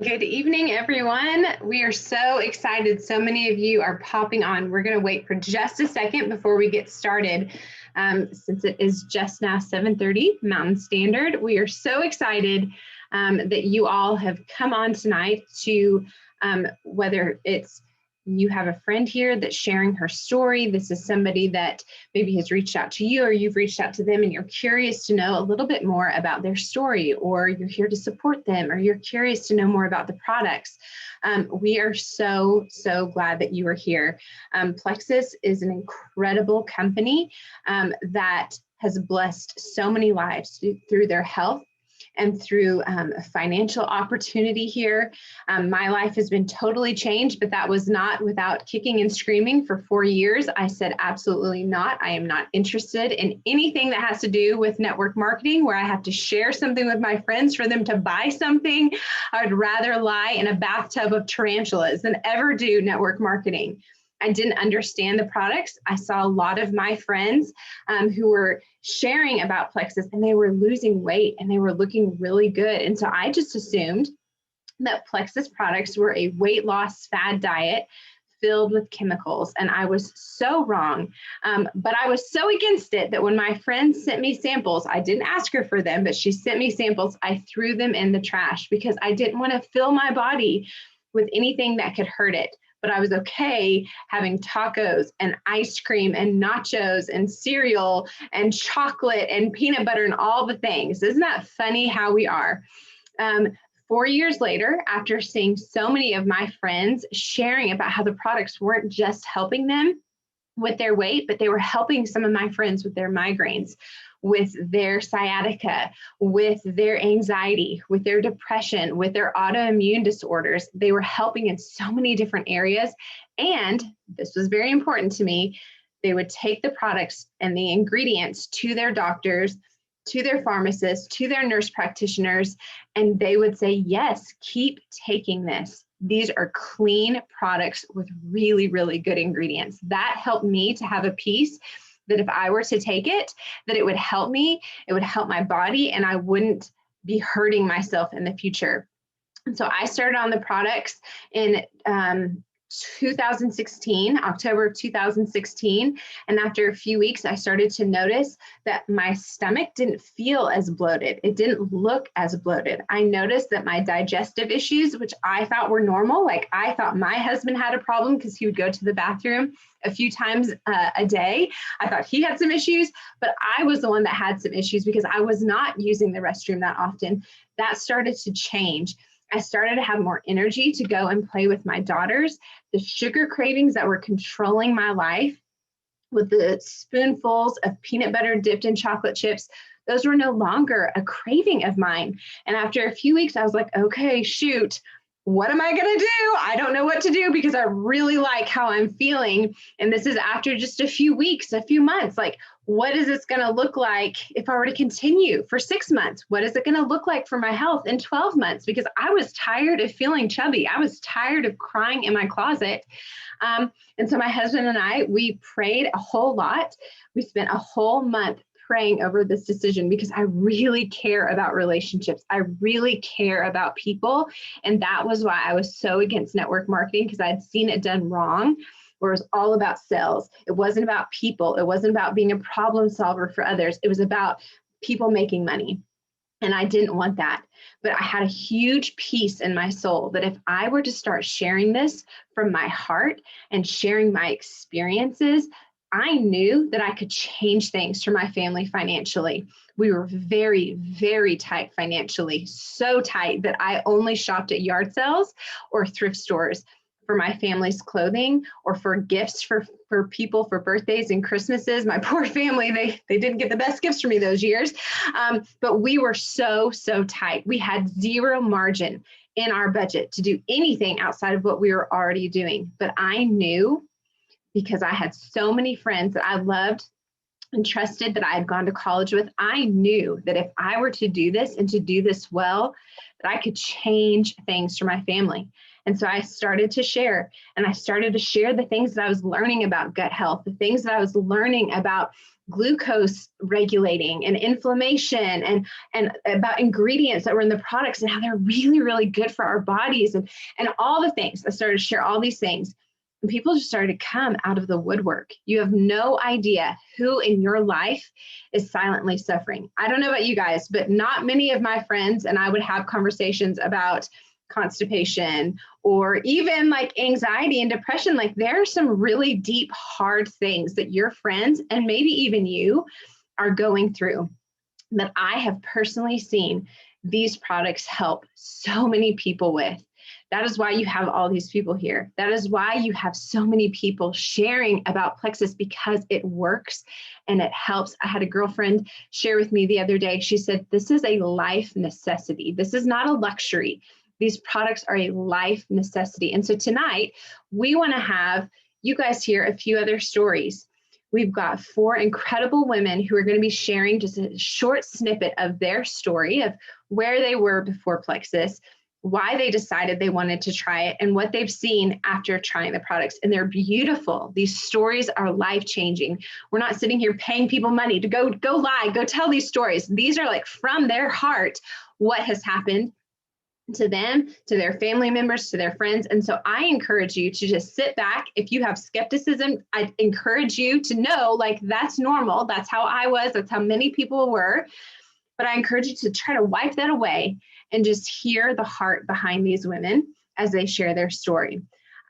Good evening, everyone. We are so excited. So many of you are popping on. We're going to wait for just a second before we get started. Since it is just now 7:30 Mountain Standard, we are so excited that you all have come on tonight to whether it's you have a friend here that's sharing her story. This is somebody that maybe has reached out to you or you've reached out to them and you're curious to know a little bit more about their story, or you're here to support them, or you're curious to know more about the products. We are so glad that you are here. Plexus is an incredible company that has blessed so many lives through their health and through a financial opportunity here. My life has been totally changed, but that was not without kicking and screaming for 4 years. I said, absolutely not. I am not interested in anything that has to do with network marketing, where I have to share something with my friends for them to buy something. I would rather lie in a bathtub of tarantulas than ever do network marketing. I didn't understand the products. I saw a lot of my friends who were sharing about Plexus, and they were losing weight and they were looking really good. And so I just assumed that Plexus products were a weight loss fad diet filled with chemicals. And I was so wrong. But I was so against it that when my friend sent me samples, I didn't ask her for them, but she sent me samples. I threw them in the trash because I didn't want to fill my body with anything that could hurt it. But I was okay having tacos and ice cream and nachos and cereal and chocolate and peanut butter and all the things. Isn't that funny how we are? 4 years later, after seeing so many of my friends sharing about how the products weren't just helping them with their weight, but they were helping some of my friends with their migraines, with their sciatica, with their anxiety, with their depression, with their autoimmune disorders. They were helping in so many different areas. And this was very important to me. They would take the products and the ingredients to their doctors, to their pharmacists, to their nurse practitioners, and they would say, yes, keep taking this. These are clean products with really, really good ingredients. That helped me to have a peace that if I were to take it, that it would help me, it would help my body, and I wouldn't be hurting myself in the future. And so I started on the products in 2016, October of 2016. And after a few weeks, I started to notice that my stomach didn't feel as bloated. It didn't look as bloated. I noticed that my digestive issues, which I thought were normal, like I thought my husband had a problem because he would go to the bathroom a few times a day. I thought he had some issues, but I was the one that had some issues because I was not using the restroom that often. That started to change. I started to have more energy to go and play with my daughters. The sugar cravings that were controlling my life with the spoonfuls of peanut butter dipped in chocolate chips, those were no longer a craving of mine. And after a few weeks, I was like, okay, shoot, what am I going to do? I don't know what to do because I really like how I'm feeling. And this is after just a few weeks, a few months. Like, what is this going to look like if I were to continue for 6 months? What is it going to look like for my health in 12 months? Because I was tired of feeling chubby. I was tired of crying in my closet. And so my husband and I, we prayed a whole lot. We spent a whole month praying over this decision because I really care about relationships. I really care about people. And that was why I was so against network marketing, because I had seen it done wrong, where it was all about sales. It wasn't about people. It wasn't about being a problem solver for others. It was about people making money. And I didn't want that. But I had a huge peace in my soul that if I were to start sharing this from my heart and sharing my experiences, I knew that I could change things for my family financially. We were very, very tight financially, so tight that I only shopped at yard sales or thrift stores for my family's clothing or for gifts for people for birthdays and Christmases. My poor family, they didn't get the best gifts for me those years. But we were so tight. We had zero margin in our budget to do anything outside of what we were already doing. But I knew, because I had so many friends that I loved and trusted, that I had gone to college with, I knew that if I were to do this and to do this well, that I could change things for my family. And so I started to share, and I started to share the things that I was learning about gut health, the things that I was learning about glucose regulating and inflammation, and about ingredients that were in the products and how they're really, really good for our bodies, and all the things. I started to share all these things. And people just started to come out of the woodwork. You have no idea who in your life is silently suffering. I don't know about you guys, but not many of my friends and I would have conversations about constipation or even like anxiety and depression. Like there are some really deep, hard things that your friends and maybe even you are going through that I have personally seen these products help so many people with. That is why you have all these people here. That is why you have so many people sharing about Plexus, because it works and it helps. I had a girlfriend share with me the other day. She said, this is a life necessity. This is not a luxury. These products are a life necessity. And so tonight, we want to have you guys hear a few other stories. We've got 4 incredible women who are going to be sharing just a short snippet of their story of where they were before Plexus, why they decided they wanted to try it, and what they've seen after trying the products. And they're beautiful. These stories are life-changing. We're not sitting here paying people money to go lie, go tell these stories. These are like from their heart, what has happened to them, to their family members, to their friends. And so I encourage you to just sit back. If you have skepticism, I encourage you to know, like, that's normal. That's how I was. That's how many people were. But I encourage you to try to wipe that away and just hear the heart behind these women as they share their story.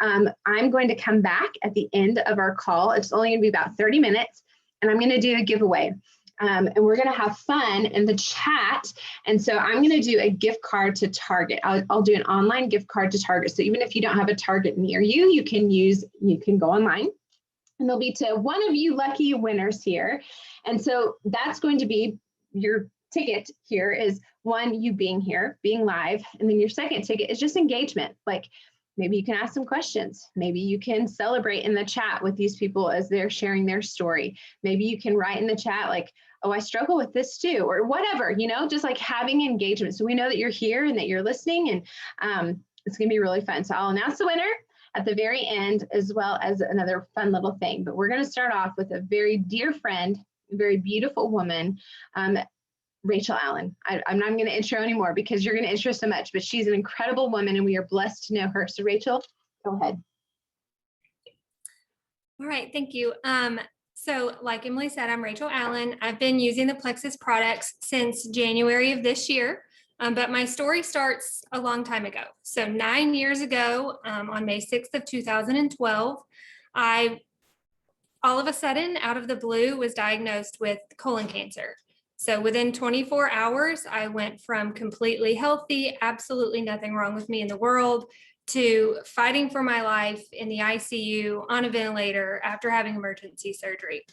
I'm going to come back at the end of our call. It's only going to be about 30 minutes, and I'm going to do a giveaway. And we're going to have fun in the chat. And so I'm going to do a gift card to Target. I'll do an online gift card to Target. So even if you don't have a Target near you, you can go online. And they'll be to one of you lucky winners here. And so that's going to be your ticket here is one, you being here, being live. And then your second ticket is just engagement. Like maybe you can ask some questions. Maybe you can celebrate in the chat with these people as they're sharing their story. Maybe you can write in the chat like, oh, I struggle with this too, or whatever, just like having engagement. So we know that you're here and that you're listening, and it's gonna be really fun. So I'll announce the winner at the very end, as well as another fun little thing. But we're gonna start off with a very dear friend, a very beautiful woman, Rachel Allen. I'm not going to intro anymore because you're going to intro so much, but she's an incredible woman and we are blessed to know her. So Rachel, go ahead. All right, thank you. So like Emily said, I'm Rachel Allen. I've been using the Plexus products since January of this year, but my story starts a long time ago. So 9 years ago, on May 6th of 2012, I all of a sudden, out of the blue, was diagnosed with colon cancer. So within 24 hours, I went from completely healthy, absolutely nothing wrong with me in the world, to fighting for my life in the ICU on a ventilator after having emergency surgery.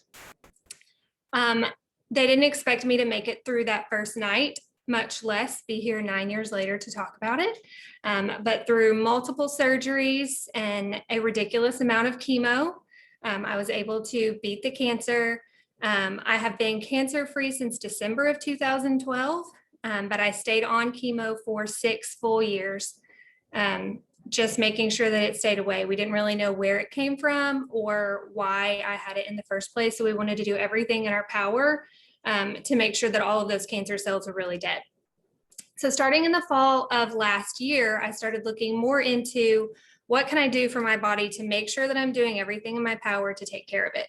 They didn't expect me to make it through that first night, much less be here 9 years later to talk about it. But through multiple surgeries and a ridiculous amount of chemo, I was able to beat the cancer. I have been cancer-free since December of 2012, but I stayed on chemo for 6 full years, just making sure that it stayed away. We didn't really know where it came from or why I had it in the first place. So we wanted to do everything in our power to make sure that all of those cancer cells were really dead. So starting in the fall of last year, I started looking more into what can I do for my body to make sure that I'm doing everything in my power to take care of it.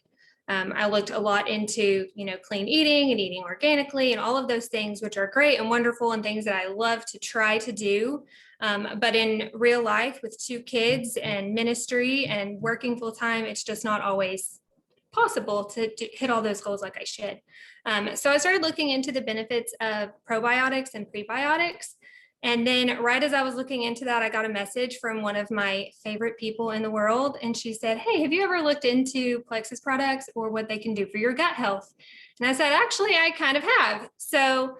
I looked a lot into, clean eating and eating organically and all of those things, which are great and wonderful and things that I love to try to do. But in real life with 2 kids and ministry and working full time, it's just not always possible to hit all those goals like I should. So I started looking into the benefits of probiotics and prebiotics. And then right as I was looking into that, I got a message from one of my favorite people in the world. And she said, hey, have you ever looked into Plexus products or what they can do for your gut health? And I said, actually, I kind of have. So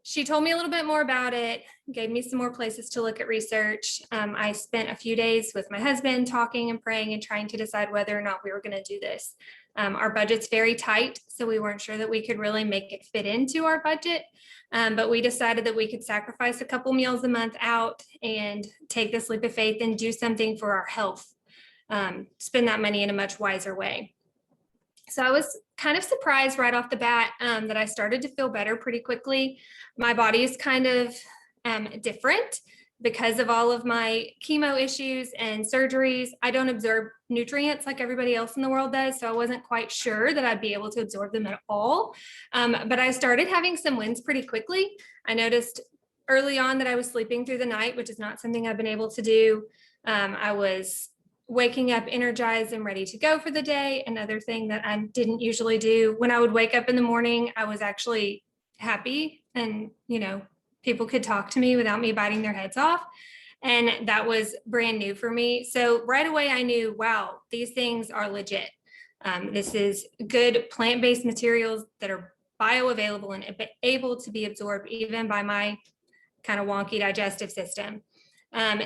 she told me a little bit more about it, gave me some more places to look at research. I spent a few days with my husband talking and praying and trying to decide whether or not we were going to do this. Our budget's very tight, so we weren't sure that we could really make it fit into our budget. But we decided that we could sacrifice a couple meals a month out and take this leap of faith and do something for our health, spend that money in a much wiser way. So I was kind of surprised right off the bat that I started to feel better pretty quickly. My body is kind of different because of all of my chemo issues and surgeries. I don't absorb nutrients like everybody else in the world does, so I wasn't quite sure that I'd be able to absorb them at all. But I started having some wins pretty quickly. I noticed early on that I was sleeping through the night, which is not something I've been able to do. I was waking up energized and ready to go for the day. Another thing that I didn't usually do, when I would wake up in the morning, I was actually happy, and people could talk to me without me biting their heads off. And that was brand new for me. So right away I knew, wow, these things are legit. This is good plant-based materials that are bioavailable and able to be absorbed even by my kind of wonky digestive system.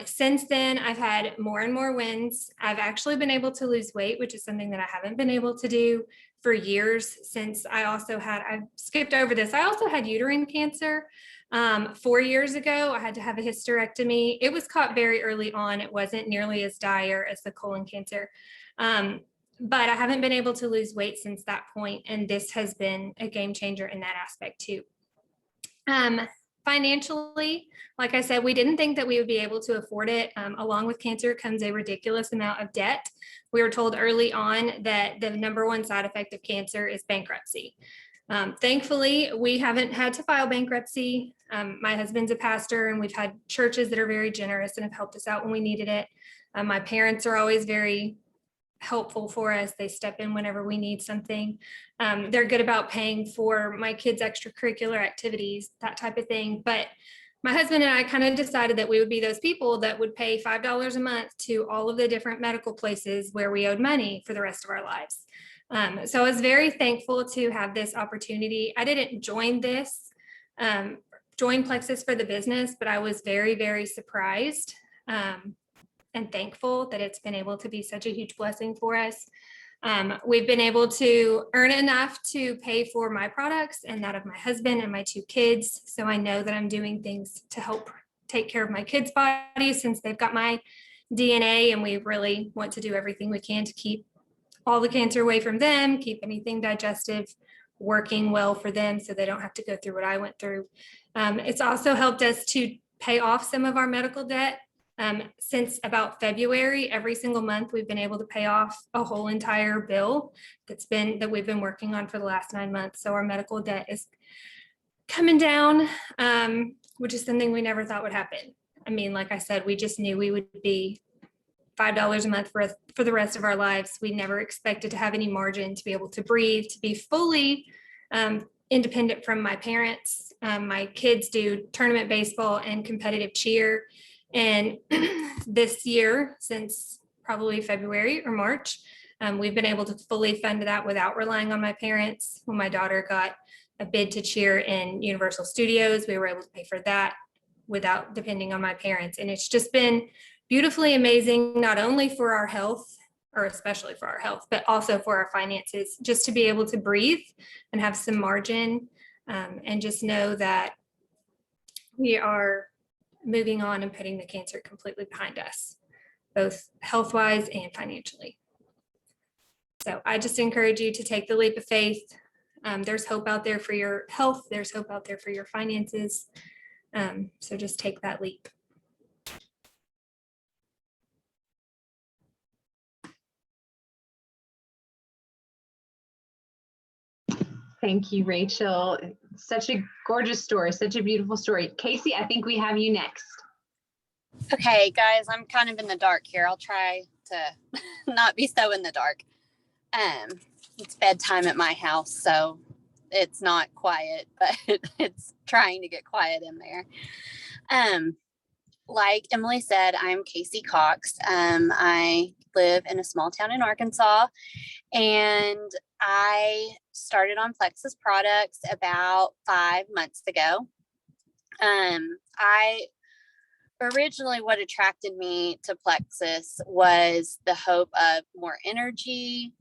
Since then, I've had more and more wins. I've actually been able to lose weight, which is something that I haven't been able to do for years, since I skipped over this. I also had uterine cancer 4 years ago. I had to have a hysterectomy. It was caught very early on. It wasn't nearly as dire as the colon cancer. But I haven't been able to lose weight since that point, and this has been a game changer in that aspect too. Financially, like I said, we didn't think that we would be able to afford it. Along with cancer comes a ridiculous amount of debt. We were told early on that the number one side effect of cancer is bankruptcy. Thankfully, we haven't had to file bankruptcy. My husband's a pastor, and we've had churches that are very generous and have helped us out when we needed it. My parents are always very helpful for us. They step in whenever we need something. They're good about paying for my kids' extracurricular activities, that type of thing. But my husband and I kind of decided that we would be those people that would pay $5 a month to all of the different medical places where we owed money for the rest of our lives. So I was very thankful to have this opportunity. I didn't join Plexus for the business, but I was very, very surprised and thankful that it's been able to be such a huge blessing for us. We've been able to earn enough to pay for my products and that of my husband and my 2 kids. So I know that I'm doing things to help take care of my kids' bodies, since they've got my DNA, and we really want to do everything we can to keep all the cancer away from them, keep anything digestive working well for them so they don't have to go through what I went through. It's also helped us to pay off some of our medical debt. Since about February, every single month, we've been able to pay off a whole entire bill that we've been working on for the last 9 months. So our medical debt is coming down, which is something we never thought would happen. I mean, like I said, we just knew we would be $5 a month for the rest of our lives. We never expected to have any margin, to be able to breathe, to be fully independent from my parents. My kids do tournament baseball and competitive cheer. And this year, since probably February or March, we've been able to fully fund that without relying on my parents. When my daughter got a bid to cheer in Universal Studios, we were able to pay for that without depending on my parents. And it's just been beautifully amazing, not only for our health, or especially for our health, but also for our finances, just to be able to breathe and have some margin, and just know that we are moving on and putting the cancer completely behind us, both health-wise and financially. So I just encourage you to take the leap of faith. There's hope out there for your health. There's hope out there for your finances. So just take that leap. Thank you, Rachel. Such a gorgeous story, such a beautiful story. Casey, I think we have you next. Okay, guys, I'm kind of in the dark here. I'll try to not be so in the dark. It's bedtime at my house, so it's not quiet, but it's trying to get quiet in there. Like Emily said, I'm Casey Cox. I live in a small town in Arkansas, and I started on Plexus products about 5 months ago. I originally, what attracted me to Plexus was the hope of more energy,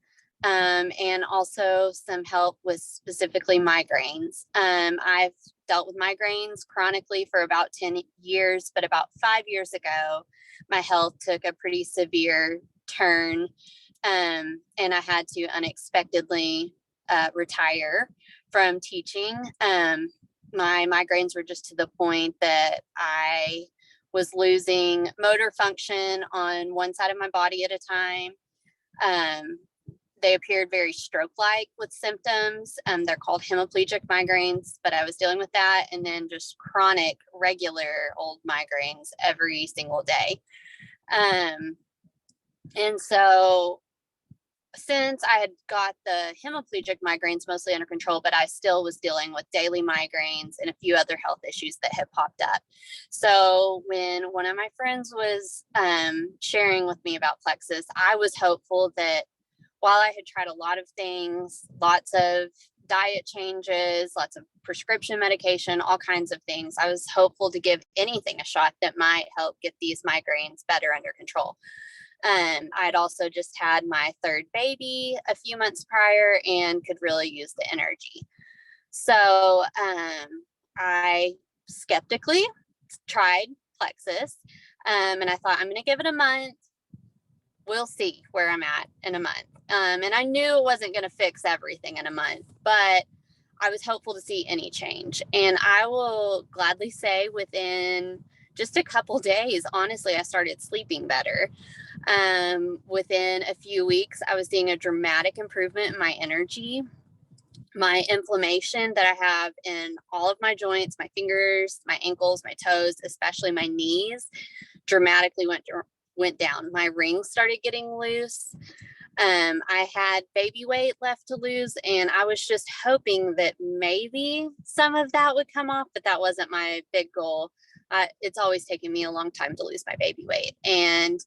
and also some help with specifically migraines. I've dealt with migraines chronically for about 10 years, but about 5 years ago, my health took a pretty severe turn, and I had to unexpectedly retire from teaching. My migraines were just to the point that I was losing motor function on one side of my body at a time. They appeared very stroke-like with symptoms. They're called hemiplegic migraines, but I was dealing with that, and then just chronic, regular old migraines every single day. And so since I had got the hemiplegic migraines mostly under control, but I still was dealing with daily migraines and a few other health issues that had popped up. So when one of my friends was sharing with me about Plexus, I was hopeful that while I had tried a lot of things, lots of diet changes, lots of prescription medication, all kinds of things, I was hopeful to give anything a shot that might help get these migraines better under control. I'd also just had my third baby a few months prior and could really use the energy. So I skeptically tried Plexus, and I thought, I'm going to give it a month. We'll see where I'm at in a month. And I knew it wasn't going to fix everything in a month, but I was hopeful to see any change. And I will gladly say within just a couple days, honestly, I started sleeping better. Within a few weeks, I was seeing a dramatic improvement in my energy. My inflammation that I have in all of my joints, my fingers, my ankles, my toes, especially my knees, dramatically went down. My rings started getting loose. I had baby weight left to lose, and I was just hoping that maybe some of that would come off, but that wasn't my big goal. It's always taken me a long time to lose my baby weight. And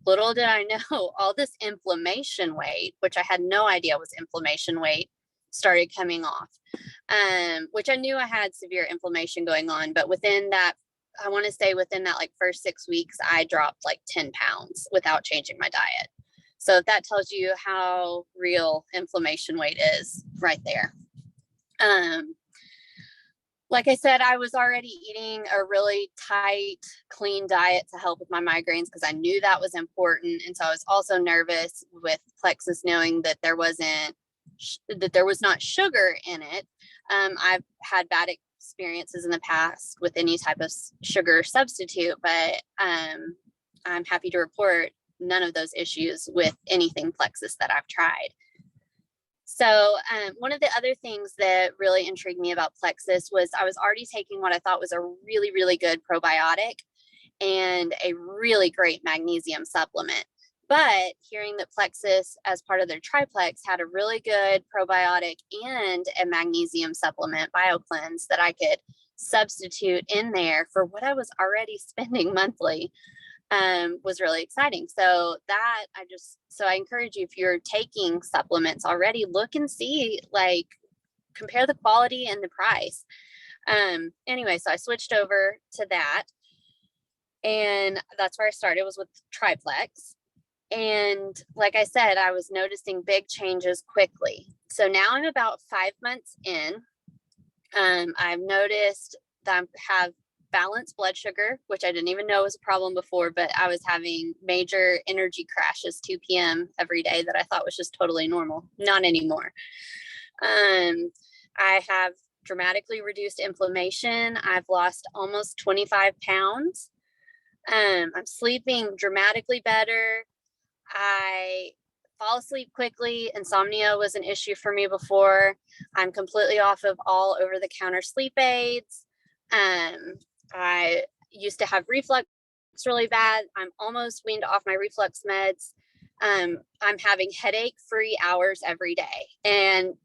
little did I know, all this inflammation weight, which I had no idea was inflammation weight, started coming off, which I knew I had severe inflammation going on. But within that, I want to say within that like first 6 weeks, I dropped like 10 pounds without changing my diet. So if that tells you how real inflammation weight is right there. Like I said, I was already eating a really tight, clean diet to help with my migraines because I knew that was important. And so I was also nervous with Plexus, knowing that there was not sugar in it. I've had bad experiences in the past with any type of sugar substitute, but I'm happy to report none of those issues with anything Plexus that I've tried. So one of the other things that really intrigued me about Plexus was I was already taking what I thought was a really, really good probiotic and a really great magnesium supplement. But hearing that Plexus, as part of their triplex, had a really good probiotic and a magnesium supplement, BioCleanse, that I could substitute in there for what I was already spending monthly, was really exciting. So I encourage you, if you're taking supplements already, look and see, like, compare the quality and the price. Anyway, so I switched over to that, and that's where I started, was with Triplex. And like I said, I was noticing big changes quickly. So now I'm about 5 months in. I've noticed that I have balanced blood sugar, which I didn't even know was a problem before, but I was having major energy crashes 2 p.m. every day that I thought was just totally normal. Not anymore. I have dramatically reduced inflammation. I've lost almost 25 pounds. I'm sleeping dramatically better. I fall asleep quickly. Insomnia was an issue for me before. I'm completely off of all over-the-counter sleep aids. I used to have reflux really bad. I'm almost weaned off my reflux meds. I'm having headache-free hours every day. And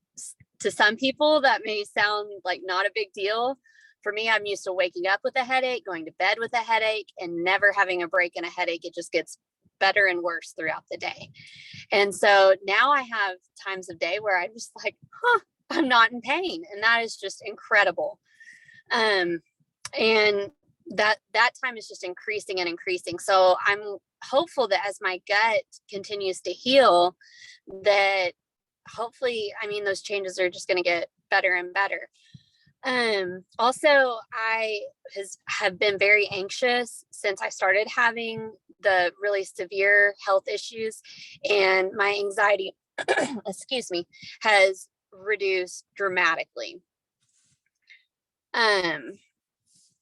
to some people, that may sound like not a big deal. For me, I'm used to waking up with a headache, going to bed with a headache, and never having a break in a headache. It just gets better and worse throughout the day. And so now I have times of day where I'm just like, I'm not in pain. And that is just incredible. And that time is just increasing and increasing. So I'm hopeful that as my gut continues to heal, that hopefully, I mean, those changes are just going to get better and better. Also, have been very anxious since I started having the really severe health issues, and my anxiety, excuse me, has reduced dramatically.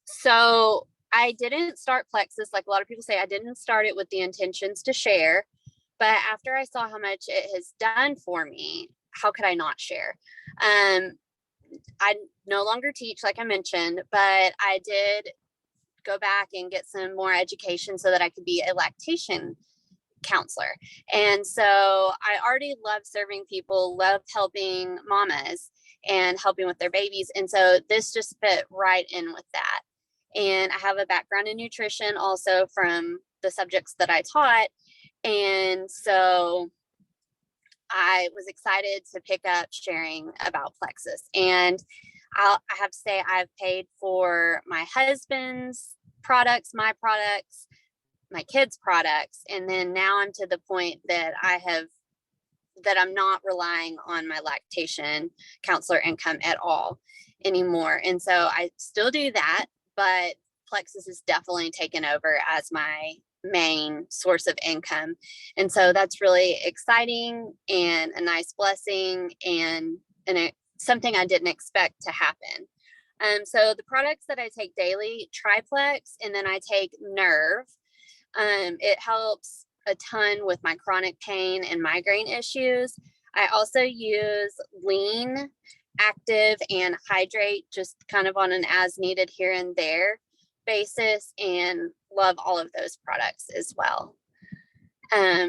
So I didn't start Plexus like a lot of people say. I didn't start it with the intentions to share, but after I saw how much it has done for me, how could I not share? I no longer teach, like I mentioned, but I did go back and get some more education so that I could be a lactation counselor. And so I already love serving people, love helping mamas and helping with their babies. And so this just fit right in with that. And I have a background in nutrition also from the subjects that I taught. And so I was excited to pick up sharing about Plexus. And I have to say, I've paid for my husband's products, my products, my kids' products. And then now I'm to the point that I'm not relying on my lactation counselor income at all anymore. And so I still do that, but Plexus is definitely taken over as my main source of income. And so that's really exciting and a nice blessing and something I didn't expect to happen. So the products that I take daily, Triplex, and then I take Nerve. It helps a ton with my chronic pain and migraine issues. I also use Lean, Active, and Hydrate just kind of on an as needed here and there basis, and love all of those products as well. I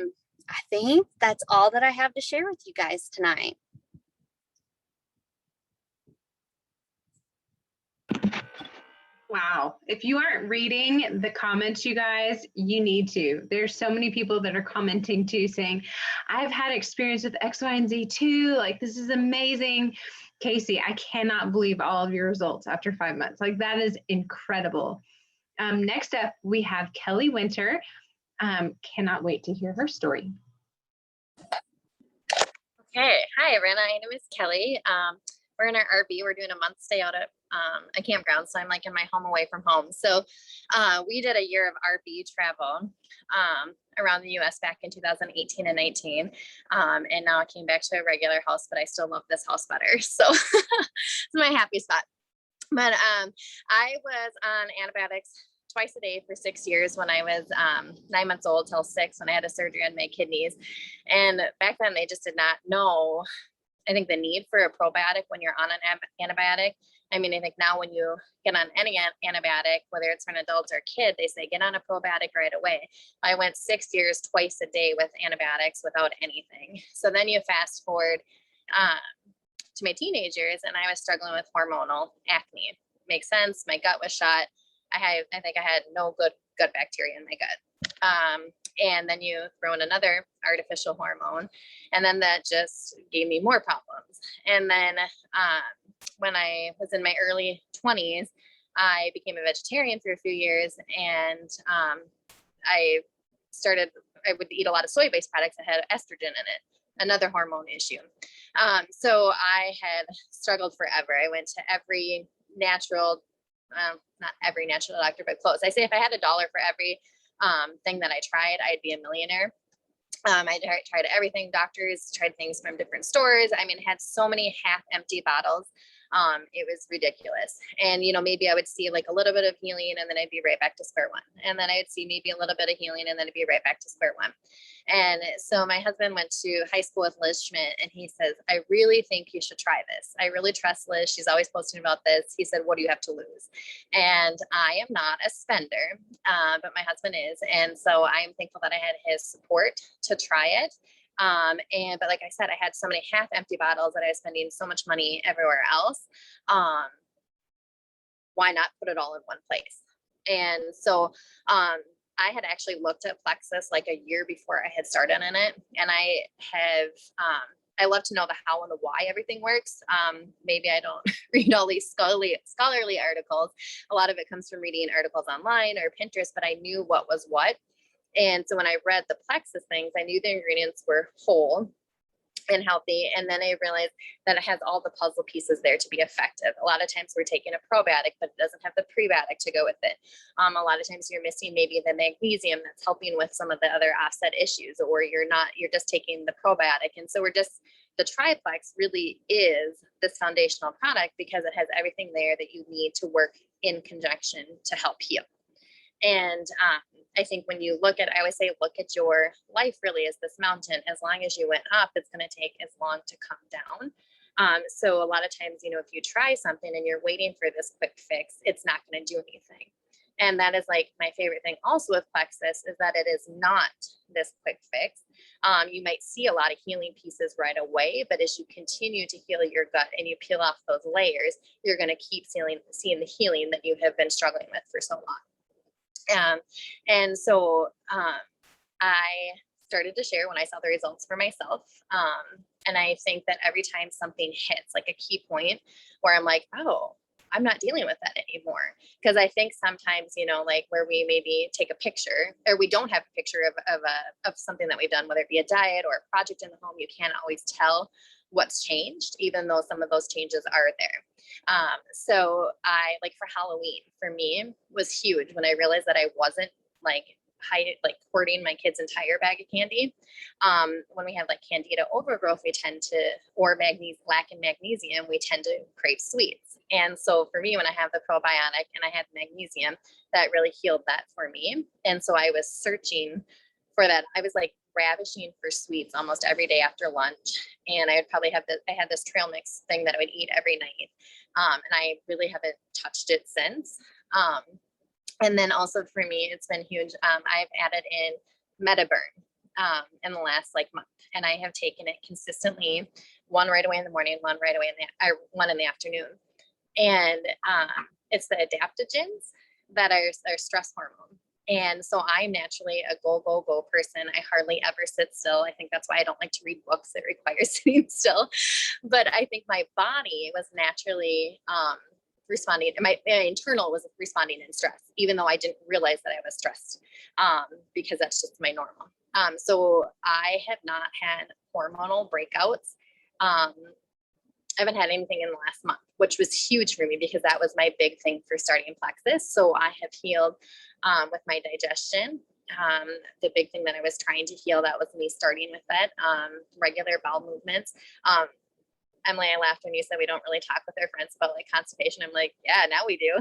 think that's all that I have to share with you guys tonight. Wow. If you aren't reading the comments, you guys, you need to. There's so many people that are commenting too, saying, I've had experience with X, Y, and Z too. Like, this is amazing. Casey, I cannot believe all of your results after 5 months. Like, that is incredible. Next up, we have Kelly Winter. Cannot wait to hear her story. Okay. Hi, everyone. My name is Kelly. We're in our RV. We're doing a month stay out at a campground. So I'm like in my home away from home. So we did a year of RV travel around the US back in 2018 and 19. And now I came back to a regular house, but I still love this house better. So it's my happy spot. But I was on antibiotics twice a day for 6 years when I was 9 months old till 6 when I had a surgery on my kidneys. And back then they just did not know, I think, the need for a probiotic when you're on an antibiotic. I mean, I think now when you get on any antibiotic, whether it's for an adult or a kid, they say get on a probiotic right away. I went 6 years twice a day with antibiotics without anything. So then you fast forward to my teenagers and I was struggling with hormonal acne. Makes sense. My gut was shot. I think I had no good gut bacteria in my gut. And then you throw in another artificial hormone, and then that just gave me more problems. And then when I was in my early 20s, I became a vegetarian for a few years, and I would eat a lot of soy-based products that had estrogen in it, another hormone issue. So I had struggled forever. I went to every natural, not every natural doctor, but close. I say if I had $1 for every thing that I tried, I'd be a millionaire. I tried everything, doctors, tried things from different stores. I mean, had so many half empty bottles. It was ridiculous. And, maybe I would see like a little bit of healing and then I'd be right back to square one. And then I'd see maybe a little bit of healing and then I'd be right back to square one. And so my husband went to high school with Liz Schmidt and he says, I really think you should try this. I really trust Liz. She's always posting about this. He said, what do you have to lose? And I am not a spender, but my husband is. And so I'm thankful that I had his support to try it. But like I said, I had so many half empty bottles that I was spending so much money everywhere else. Why not put it all in one place? And so, I had actually looked at Plexus like a year before I had started in it. And I have, I love to know the how and the why everything works. Maybe I don't read all these scholarly articles. A lot of it comes from reading articles online or Pinterest, but I knew what was what. And so when I read the Plexus things, I knew the ingredients were whole and healthy. And then I realized that it has all the puzzle pieces there to be effective. A lot of times we're taking a probiotic, but it doesn't have the prebiotic to go with it. A lot of times you're missing maybe the magnesium that's helping with some of the other offset issues, or you're just taking the probiotic. And so the Triplex really is this foundational product because it has everything there that you need to work in conjunction to help heal. And I think when you I always say, look at your life really as this mountain. As long as you went up, it's going to take as long to come down. So a lot of times, if you try something and you're waiting for this quick fix, it's not going to do anything. And that is like my favorite thing also with Plexus is that it is not this quick fix. You might see a lot of healing pieces right away, but as you continue to heal your gut and you peel off those layers, you're going to keep seeing the healing that you have been struggling with for so long. And so I started to share when I saw the results for myself. And I think that every time something hits like a key point where I'm like, oh, I'm not dealing with that anymore. Because I think sometimes, like where we maybe take a picture or we don't have a picture of something that we've done, whether it be a diet or a project in the home, you can't always tell what's changed, even though some of those changes are there. So I like for Halloween for me was huge when I realized that I wasn't hoarding my kids' entire bag of candy. When we have like candida overgrowth, or lack in magnesium, we tend to crave sweets. And so for me, when I have the probiotic and I had magnesium, that really healed that for me. And so I was searching for that. I was like ravishing for sweets almost every day after lunch. And I would probably I had this trail mix thing that I would eat every night. And I really haven't touched it since. And then also for me, it's been huge. I've added in MetaBurn in the last month, and I have taken it consistently, one right away in the morning, one right away one in the afternoon. And it's the adaptogens that are stress hormone. And so I'm naturally a go person. I hardly ever sit still. I think that's why I don't like to read books that require sitting still. But I think my body was naturally responding, my internal was responding in stress, even though I didn't realize that I was stressed, because that's just my normal. So I have not had hormonal breakouts. I haven't had anything in the last month, which was huge for me because that was my big thing for starting Plexus. So I have healed with my digestion. The big thing that I was trying to heal, that was me starting with that, regular bowel movements. Emily, I laughed when you said we don't really talk with our friends about constipation. I'm like, yeah, now we do.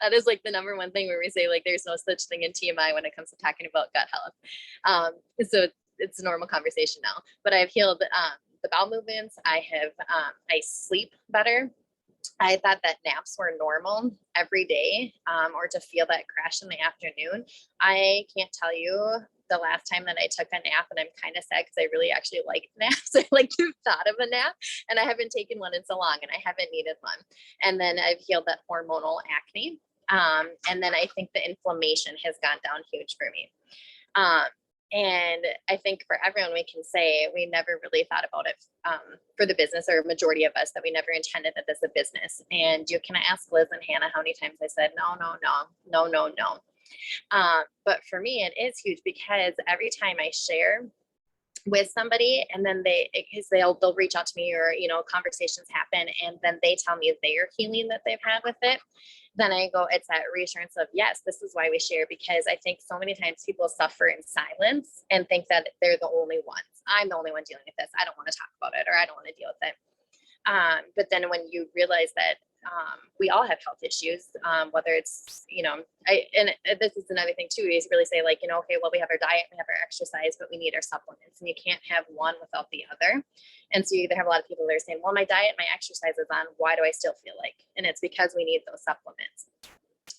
That is the number one thing where we say there's no such thing in TMI when it comes to talking about gut health. So it's a normal conversation now, but I've healed the bowel movements. I sleep better. I thought that naps were normal every day, or to feel that crash in the afternoon. I can't tell you the last time that I took a nap, and I'm kind of sad because I really actually like naps. I like the thought of a nap, and I haven't taken one in so long, and I haven't needed one. And then I've healed that hormonal acne. And then I think the inflammation has gone down huge for me. And I think for everyone, we can say we never really thought about it for the business, or majority of us, that we never intended that this a business. And can I ask Liz and Hannah how many times I said, no. But for me, it is huge because every time I share with somebody, and then they'll reach out to me, or, conversations happen, and then they tell me their healing that they've had with it. Then I go, it's that reassurance of, yes, this is why we share, because I think so many times people suffer in silence and think that they're the only ones. I'm the only one dealing with this. I don't want to talk about it, or I don't want to deal with it. But then when you realize that we all have health issues, whether it's, this is another thing too, is really say okay, well, we have our diet, we have our exercise, but we need our supplements, and you can't have one without the other. And so you either have a lot of people that are saying, well, my diet, my exercise is on, why do I still feel and it's because we need those supplements.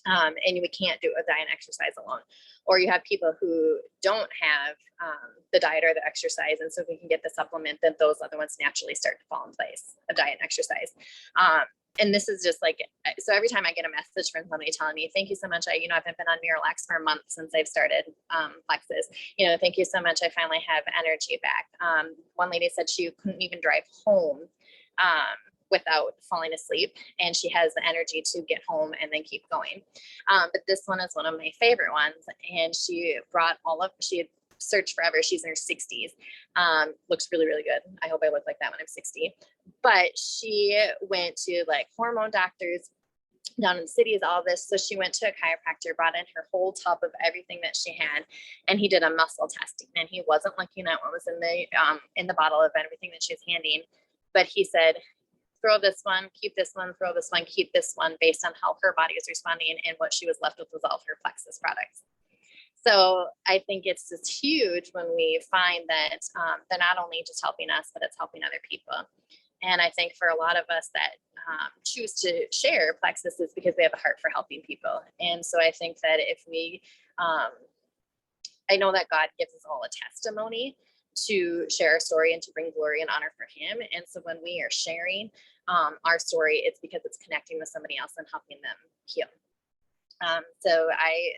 And we can't do a diet and exercise alone. Or you have people who don't have the diet or the exercise, and so if we can get the supplement, then those other ones naturally start to fall in place, a diet and exercise. and this is just like, so every time I get a message from somebody telling me, thank you so much. I haven't been on Miralax for a month since I've started Plexus. Thank you so much. I finally have energy back. One lady said she couldn't even drive home without falling asleep, and she has the energy to get home and then keep going. But this one is one of my favorite ones, and she had searched forever. She's in her 60s. Looks really, really good. I hope I look like that when I'm 60. But she went to like hormone doctors down in the cities, all this. So she went to a chiropractor, brought in her whole tub of everything that she had, and he did a muscle testing. And he wasn't looking at what was in the bottle of everything that she was handing, but he said, throw this one, keep this one, throw this one, keep this one, based on how her body is responding, and what she was left with was all of her Plexus products. So I think it's just huge when we find that they're not only just helping us, but it's helping other people. And I think for a lot of us that choose to share Plexus is because we have a heart for helping people. And so I think that if we, I know that God gives us all a testimony to share our story and to bring glory and honor for him. And so when we are sharing our story, it's because it's connecting with somebody else and helping them heal. So I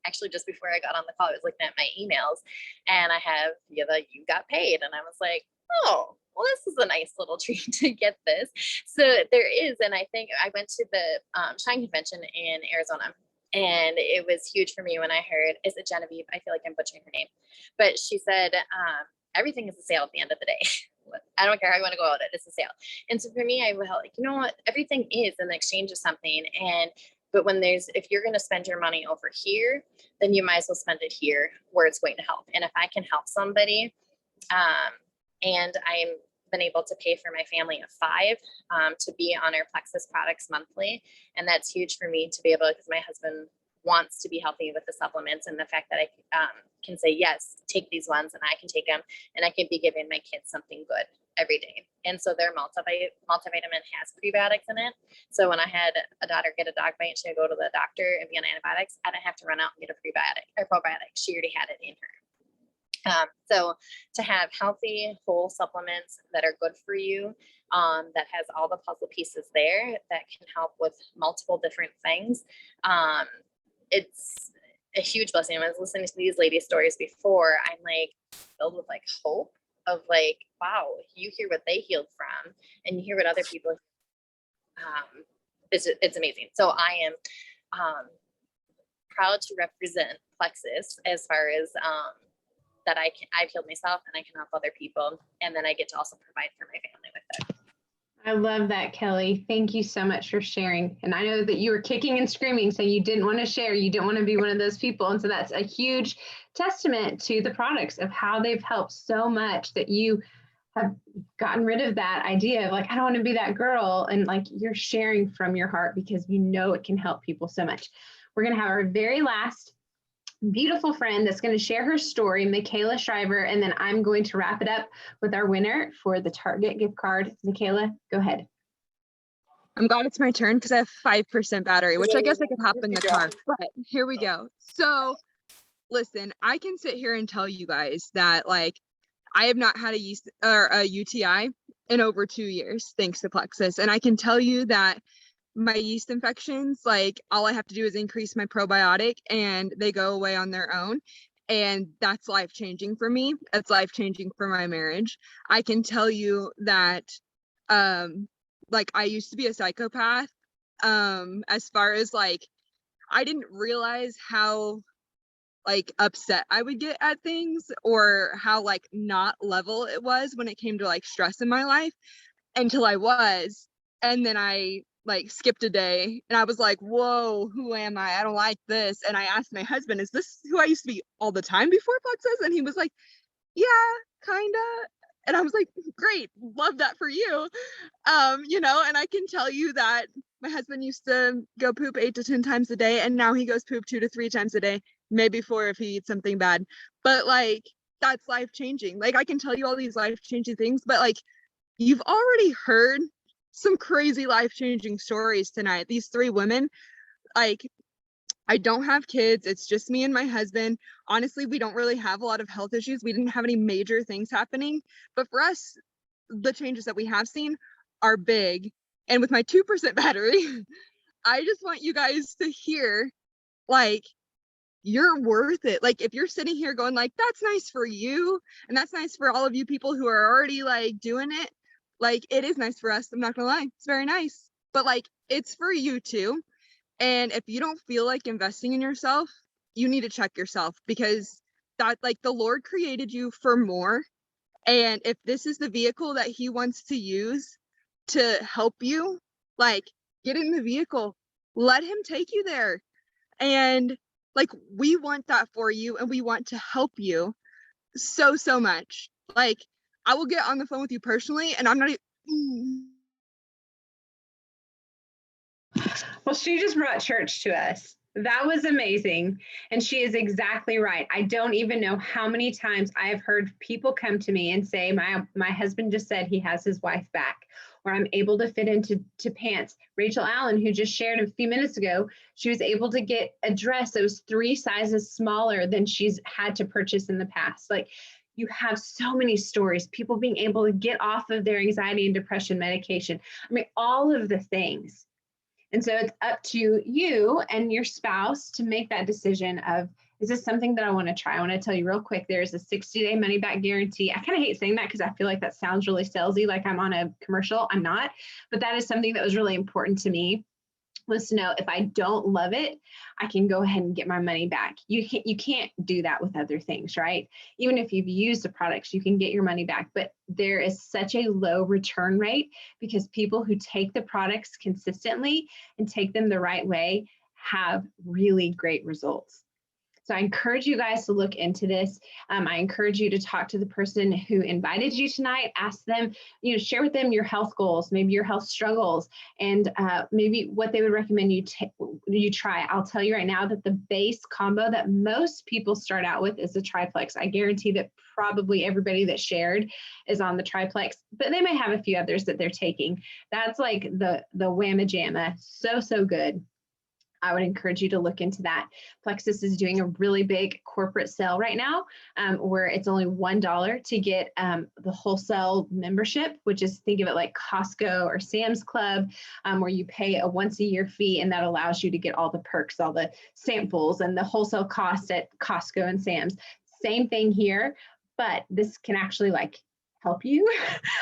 actually, just before I got on the call, I was looking at my emails, and I have you got paid, and I was like, oh, well, this is a nice little treat to get this. So there is, and I think I went to the Shine Convention in Arizona, and it was huge for me when I heard, is it Genevieve? I feel like I'm butchering her name, but she said, everything is a sale at the end of the day. I don't care how you want to go about it, it's a sale. And so for me, I was like, you know what, everything is an exchange of something. But if you're going to spend your money over here, then you might as well spend it here where it's going to help. And if I can help somebody, and I'm been able to pay for my family of 5 to be on our Plexus products monthly. And that's huge for me to be able, because my husband wants to be healthy with the supplements, and the fact that I can say, yes, take these ones, and I can take them, and I can be giving my kids something good every day. And so their multivitamin has prebiotics in it. So when I had a daughter get a dog bite, she would go to the doctor and be on antibiotics, I didn't have to run out and get a prebiotic or probiotic. She already had it in her. So to have healthy, whole supplements that are good for you, that has all the puzzle pieces there that can help with multiple different things, it's a huge blessing. I was listening to these ladies' stories before. I'm like filled with like hope of like, wow, you hear what they healed from, and you hear what other people. It's amazing. So I am proud to represent Plexus as far as that I've healed myself, and I can help other people, and then I get to also provide for my family with it. I love that, Kelly. Thank you so much for sharing. And I know that you were kicking and screaming, so you didn't want to share. You didn't want to be one of those people. And so that's a huge testament to the products of how they've helped so much, that you have gotten rid of that idea of like, I don't want to be that girl. And like, you're sharing from your heart because you know it can help people so much. We're going to have our very last beautiful friend that's going to share her story, Michaela Shriver, and then I'm going to wrap it up with our winner for the Target gift card. Michaela, go ahead. I'm glad it's my turn because I have 5% battery, which I guess I could hop in the car, but here we go. So listen, I can sit here and tell you guys that like I have not had a UTI in over 2 years, thanks to Plexus. And I can tell you that my yeast infections, like all I have to do is increase my probiotic and they go away on their own. And that's life-changing for me. It's life-changing for my marriage. I can tell you that, like I used to be a psychopath, as far as like, I didn't realize how like upset I would get at things, or how like not level it was when it came to like stress in my life, until I was. And then I like skipped a day and I was like, whoa, who am I? I don't like this. And I asked my husband, is this who I used to be all the time before Plexus? And he was like, yeah, kinda. And I was like, great, love that for you. And I can tell you that my husband used to go poop 8 to 10 times a day, and now he goes poop 2 to 3 times a day, maybe 4 if he eats something bad. But like, that's life-changing. Like, I can tell you all these life-changing things, but like, you've already heard some crazy life-changing stories tonight. These 3 women, like, I don't have kids. It's just me and my husband. Honestly, we don't really have a lot of health issues. We didn't have any major things happening, but for us, the changes that we have seen are big. And with my 2% battery, I just want you guys to hear, like, you're worth it. Like, if you're sitting here going like, that's nice for you, and that's nice for all of you people who are already like doing it, like, it is nice for us. I'm not gonna lie, it's very nice, but like, it's for you too. And if you don't feel like investing in yourself, you need to check yourself, because that, like, the Lord created you for more. And if this is the vehicle that he wants to use to help you, like, get in the vehicle, let him take you there. And like, we want that for you, and we want to help you so much. Like, I will get on the phone with you personally, and I'm not Well, she just brought church to us. That was amazing. And she is exactly right. I don't even know how many times I've heard people come to me and say, my husband just said he has his wife back, or I'm able to fit into pants. Rachel Allen, who just shared a few minutes ago, she was able to get a dress that was 3 sizes smaller than she's had to purchase in the past. Like, you have so many stories, people being able to get off of their anxiety and depression medication. I mean, all of the things. And so it's up to you and your spouse to make that decision of, is this something that I want to try? I want to tell you real quick, there's a 60-day money back guarantee. I kind of hate saying that because I feel like that sounds really salesy, like I'm on a commercial. I'm not, but that is something that was really important to me. Was to know, if I don't love it, I can go ahead and get my money back. You can't do that with other things, right? Even if you've used the products, you can get your money back, but there is such a low return rate because people who take the products consistently and take them the right way have really great results. So I encourage you guys to look into this. I encourage you to talk to the person who invited you tonight. Ask them, share with them your health goals, maybe your health struggles, and maybe what they would recommend you try. I'll tell you right now that the base combo that most people start out with is the triplex. I guarantee that probably everybody that shared is on the triplex, but they may have a few others that they're taking. That's like the whamma jamma. So good. I would encourage you to look into that. Plexus is doing a really big corporate sale right now, where it's only $1 to get the wholesale membership, which is, think of it like Costco or Sam's Club, where you pay a once-a-year fee, and that allows you to get all the perks, all the samples, and the wholesale cost at Costco and Sam's. Same thing here, but this can actually help you.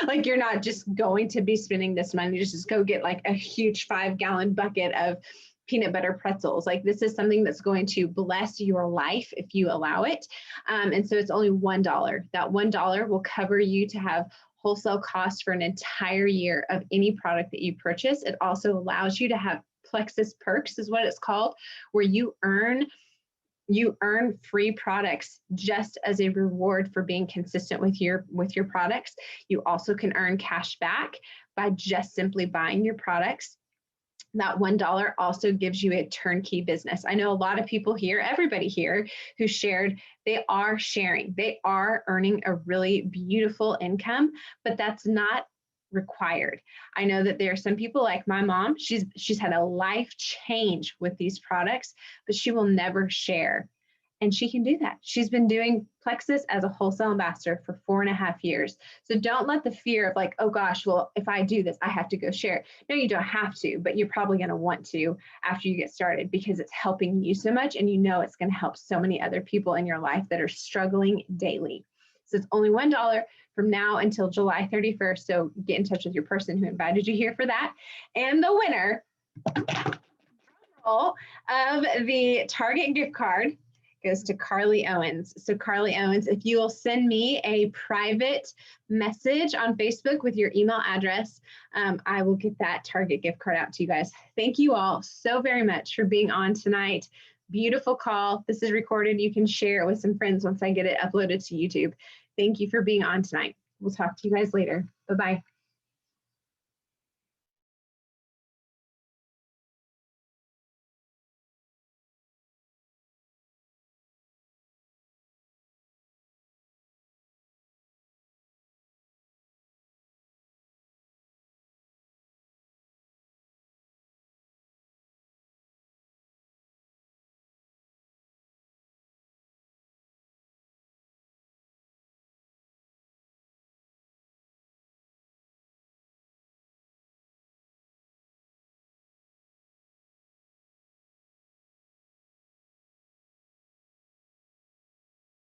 Like, you're not just going to be spending this money to just go get like a huge 5-gallon bucket of peanut butter pretzels. Like, this is something that's going to bless your life if you allow it. And so it's only $1. That $1 will cover you to have wholesale costs for an entire year of any product that you purchase. It also allows you to have Plexus Perks, is what it's called, where you earn free products just as a reward for being consistent with your products. You also can earn cash back by just simply buying your products. That $1 also gives you a turnkey business. I know a lot of people here, everybody here who shared, they are sharing, they are earning a really beautiful income, but that's not required. I know that there are some people like my mom, she's had a life change with these products, but she will never share. And she can do that. She's been doing Plexus as a wholesale ambassador for 4.5 years. So don't let the fear of like, oh gosh, well, if I do this, I have to go share. No, you don't have to, but you're probably going to want to after you get started, because it's helping you so much. And it's going to help so many other people in your life that are struggling daily. So it's only $1 from now until July 31st. So get in touch with your person who invited you here for that. And the winner of the Target gift card goes to Carly Owens. So Carly Owens, if you will send me a private message on Facebook with your email address, I will get that Target gift card out to you guys. Thank you all so very much for being on tonight. Beautiful call. This is recorded. You can share it with some friends once I get it uploaded to YouTube. Thank you for being on tonight. We'll talk to you guys later. Bye-bye.